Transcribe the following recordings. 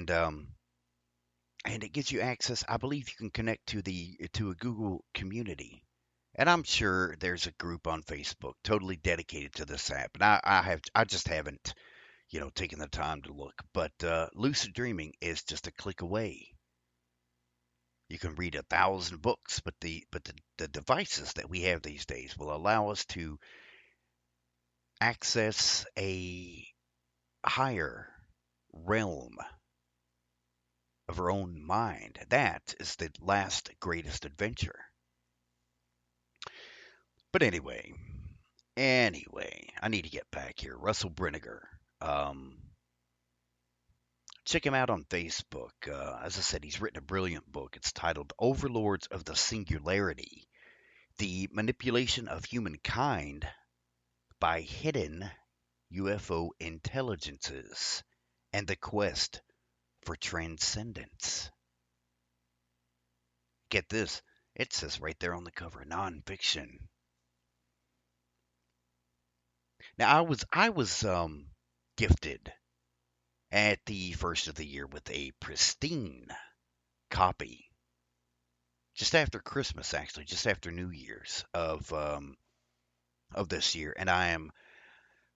and it gives you access. I believe you can connect to a Google community, and I'm sure there's a group on Facebook totally dedicated to this app. And I just haven't taken the time to look. But lucid dreaming is just a click away. You can read 1,000 books, but the devices that we have these days will allow us to access a higher realm of our own mind. That is the last greatest adventure. But anyway, I need to get back here. Russell Brinegar. Um, Check him out on Facebook. As I said, he's written a brilliant book. It's titled Overlords of the Singularity: The Manipulation of Humankind by Hidden UFO Intelligences and the Quest for Transcendence. Get this, it says right there on the cover, nonfiction. Now I was gifted at the first of the year with a pristine copy just after Christmas, actually, just after New Year's of this year, and I am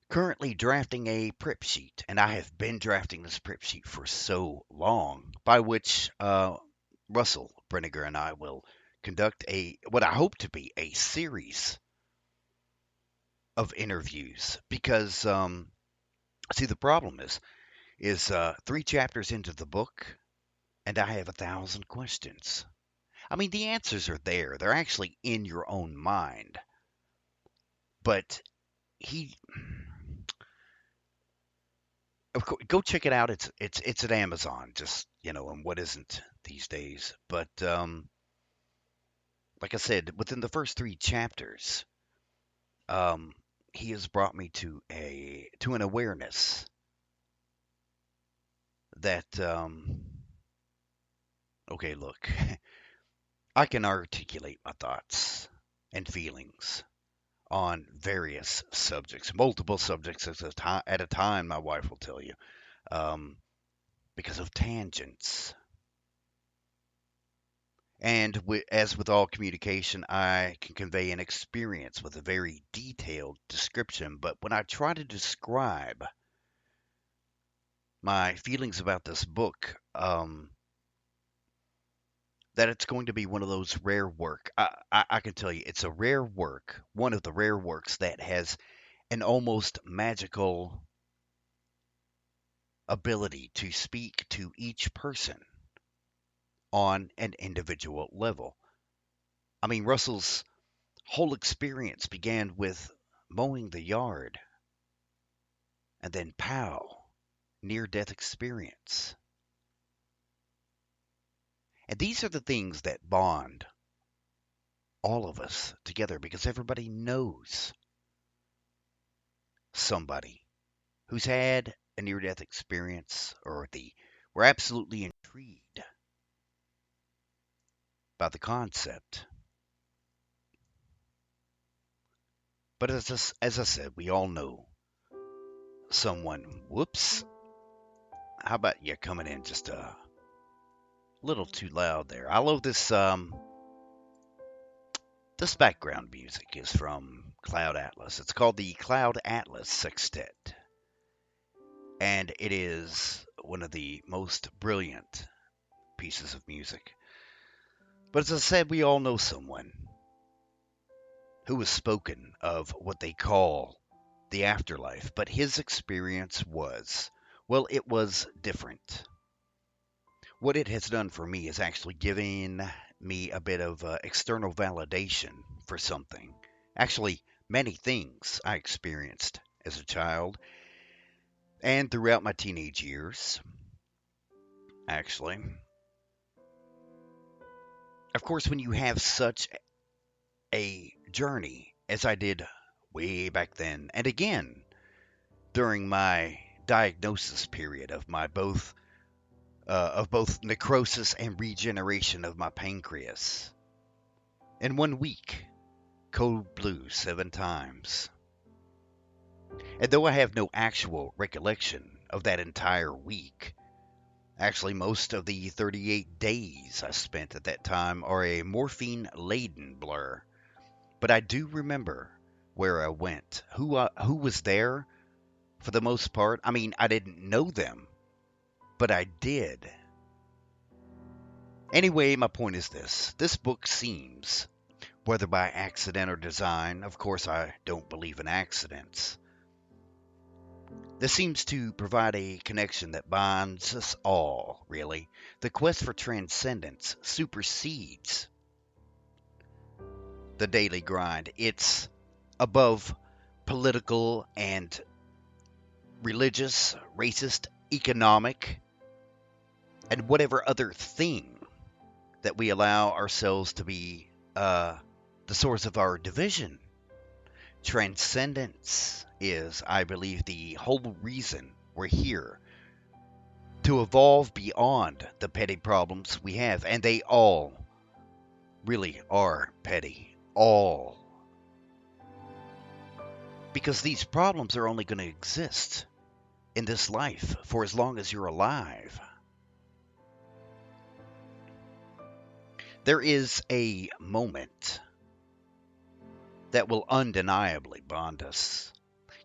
currently drafting a prep sheet, and I have been drafting this prep sheet for so long, by which Russell Brinegar and I will conduct a what I hope to be a series of interviews because see the problem is 3 chapters into the book and I have 1,000 questions. I mean, the answers are there. They're actually in your own mind. But he, of course, go check it out. It's at Amazon. Just and what isn't these days. But like I said, within the first 3 chapters, um, he has brought me to an awareness that okay, look, I can articulate my thoughts and feelings on various subjects, multiple subjects at a time. My wife will tell you, um, because of tangents. And as with all communication, I can convey an experience with a very detailed description. But when I try to describe my feelings about this book, that it's going to be one of those rare work. I can tell you, it's a rare work, one of the rare works that has an almost magical ability to speak to each person on an individual level. I mean, Russell's whole experience began with mowing the yard and then pow, near death experience. And these are the things that bond all of us together because everybody knows somebody who's had a near death experience or we're absolutely intrigued by the concept. But as I said, we all know someone. Whoops. How about you coming in just a little too loud there? I love this background music is from Cloud Atlas. It's called the Cloud Atlas Sextet. And it is one of the most brilliant pieces of music. But as I said, we all know someone who has spoken of what they call the afterlife, but his experience was, well, it was different. What it has done for me is actually giving me a bit of external validation for something. Actually, many things I experienced as a child and throughout my teenage years, actually. Of course, when you have such a journey as I did way back then, and again during my diagnosis period of both necrosis and regeneration of my pancreas. In 1 week, code blue 7 times. And though I have no actual recollection of that entire week, Actually, most of the 38 days I spent at that time are a morphine-laden blur. But I do remember where I went, who was there for the most part. I mean, I didn't know them, but I did. Anyway, my point is this. This book seems, whether by accident or design, of course I don't believe in accidents, this seems to provide a connection that binds us all, really. The quest for transcendence supersedes the daily grind. It's above political and religious, racist, economic, and whatever other thing that we allow ourselves to be the source of our division. Transcendence is, I believe, the whole reason we're here. To evolve beyond the petty problems we have. And they all really are petty. All. Because these problems are only going to exist in this life for as long as you're alive. There is a moment that will undeniably bond us.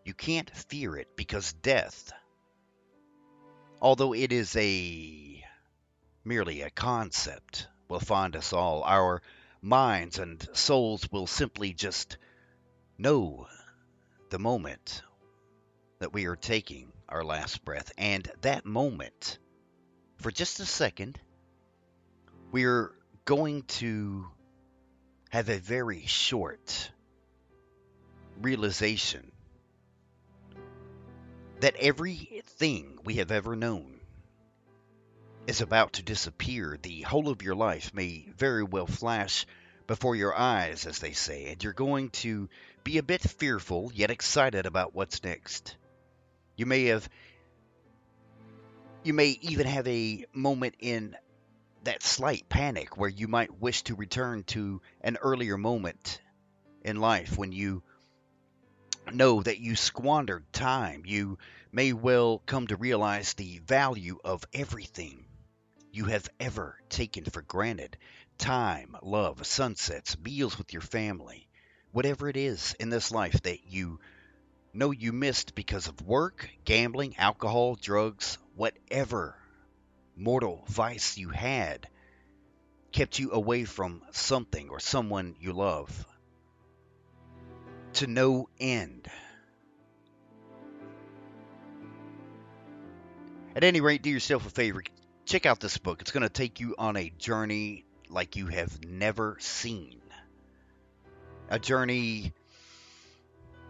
You can't fear it because death, although it is merely a concept, will find us all. Our minds and souls will simply just know the moment that we are taking our last breath. And that moment, for just a second, we're going to have a very short realization that everything we have ever known is about to disappear. The whole of your life may very well flash before your eyes, as they say, and you're going to be a bit fearful, yet excited about what's next. You may even have a moment in that slight panic where you might wish to return to an earlier moment in life when you know that you squandered time. You may well come to realize the value of everything you have ever taken for granted. Time, love, sunsets, meals with your family, whatever it is in this life that you know you missed because of work, gambling, alcohol, drugs, whatever mortal vice you had kept you away from something or someone you love to no end. At any rate, do yourself a favor. Check out this book. It's going to take you on a journey like you have never seen. A journey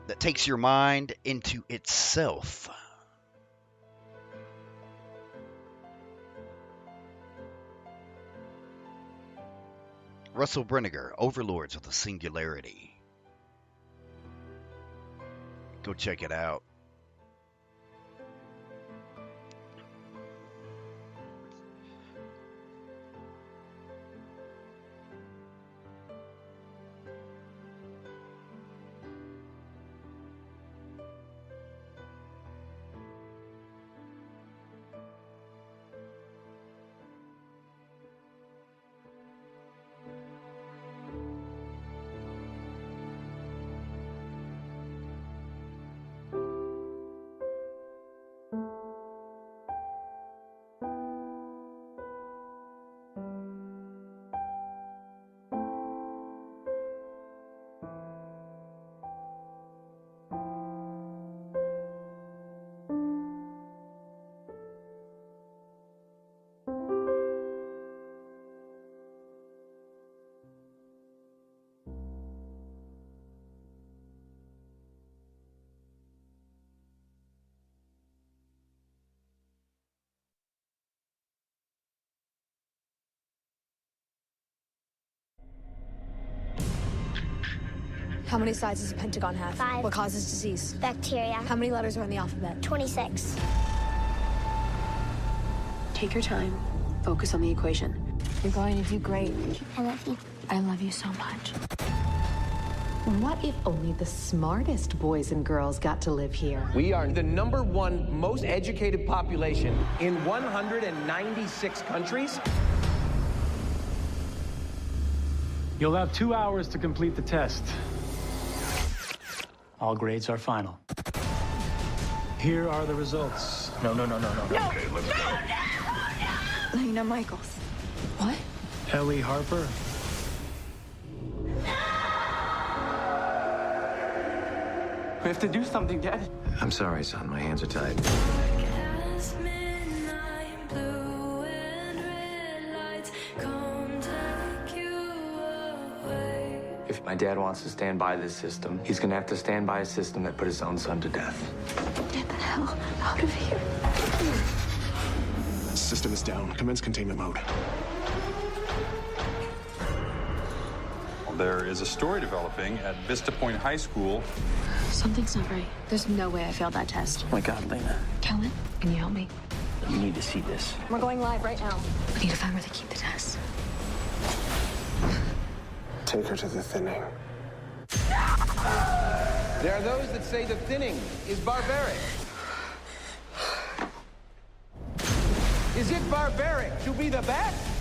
that takes your mind into itself. Russell Brinegar, Overlords of the Singularity. Go check it out. How many sides does a pentagon have? 5. What causes disease? Bacteria. How many letters are in the alphabet? 26. Take your time. Focus on the equation. You're going to do great. I love you. I love you so much. What if only the smartest boys and girls got to live here? We are the #1 most educated population in 196 countries. You'll have 2 hours to complete the test. All grades are final. Here are the results. No. Okay, let's go. Lena Michaels. What? Ellie Harper. We have to do something, Dad. I'm sorry, son. My hands are tied. If my dad wants to stand by this system, he's gonna have to stand by a system that put his own son to death. Get the hell out of here. System is down. Commence containment mode. There is a story developing at Vista Point High School. Something's not right. There's no way I failed that test. Oh my God, Lena. Kellen, can you help me? You need to see this. We're going live right now. We need to find where they keep the test. Take her to the thinning. There are those that say the thinning is barbaric. Is it barbaric to be the best?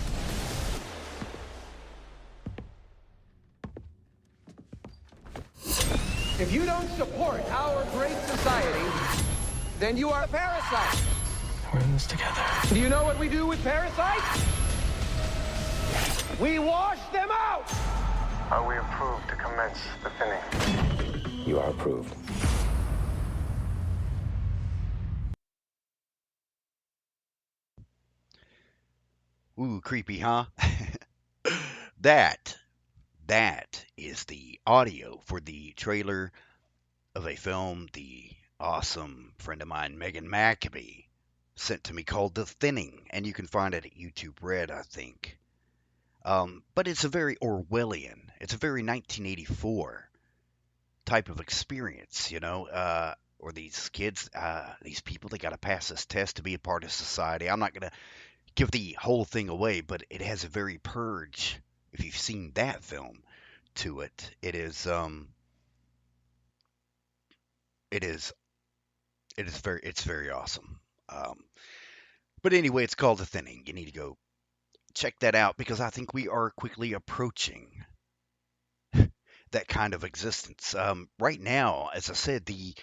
If you don't support our great society, then you are a parasite. We're in this together. Do you know what we do with parasites? We wash them out! Are we approved to commence the thinning? You are approved. Ooh, creepy, huh? That is the audio for the trailer of a film the awesome friend of mine, Megan Maccabee, sent to me called The Thinning, and you can find it at YouTube Red, I think. But it's a very Orwellian, it's a very 1984 type of experience, or these kids, these people, they got to pass this test to be a part of society. I'm not going to give the whole thing away, but it has a very Purge, if you've seen that film, to it. It's very awesome. But anyway, it's called The Thinning. You need to go check that out because I think we are quickly approaching that kind of existence. Right now, as I said, the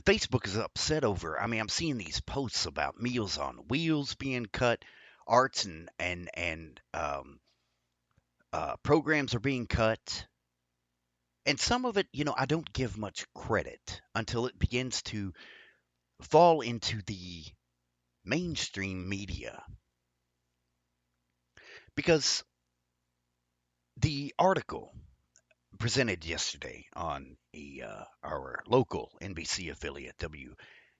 Facebook is upset over. I mean, I'm seeing these posts about Meals on Wheels being cut, arts and programs are being cut. And some of it, I don't give much credit until it begins to fall into the mainstream media. Because the article presented yesterday on our local NBC affiliate,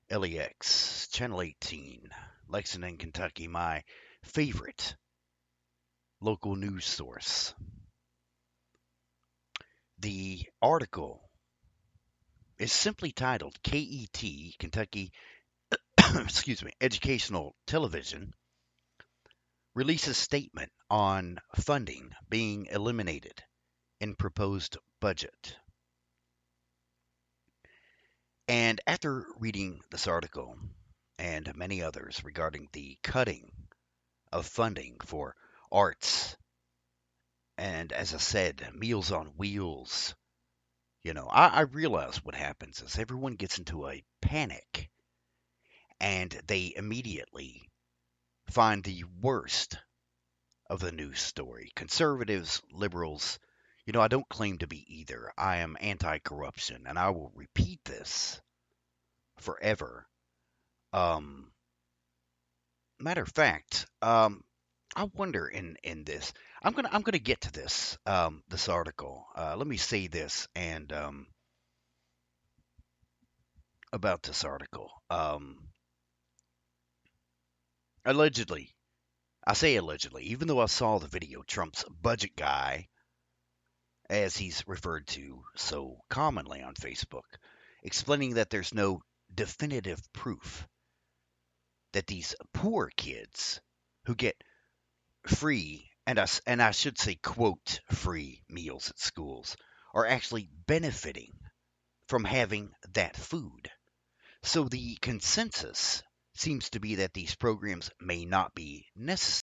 WLEX, Channel 18, Lexington, Kentucky, my favorite local news source. The article is simply titled KET, Kentucky, excuse me, Educational Television releases statement on funding being eliminated in proposed budget. And after reading this article and many others regarding the cutting of funding for arts, and as I said, Meals on Wheels, I realize what happens is everyone gets into a panic and they immediately find the worst of the news story. Conservatives, liberals, I don't claim to be either. I am anti-corruption, and I will repeat this forever. Matter of fact, I wonder in this. I'm gonna get to this this article. Let me say this and about this article. Allegedly, I say allegedly, even though I saw the video, Trump's budget guy, as he's referred to so commonly on Facebook, explaining that there's no definitive proof that these poor kids who get free, and I should say, quote, free meals at schools, are actually benefiting from having that food. So the consensus seems to be that these programs may not be necessary.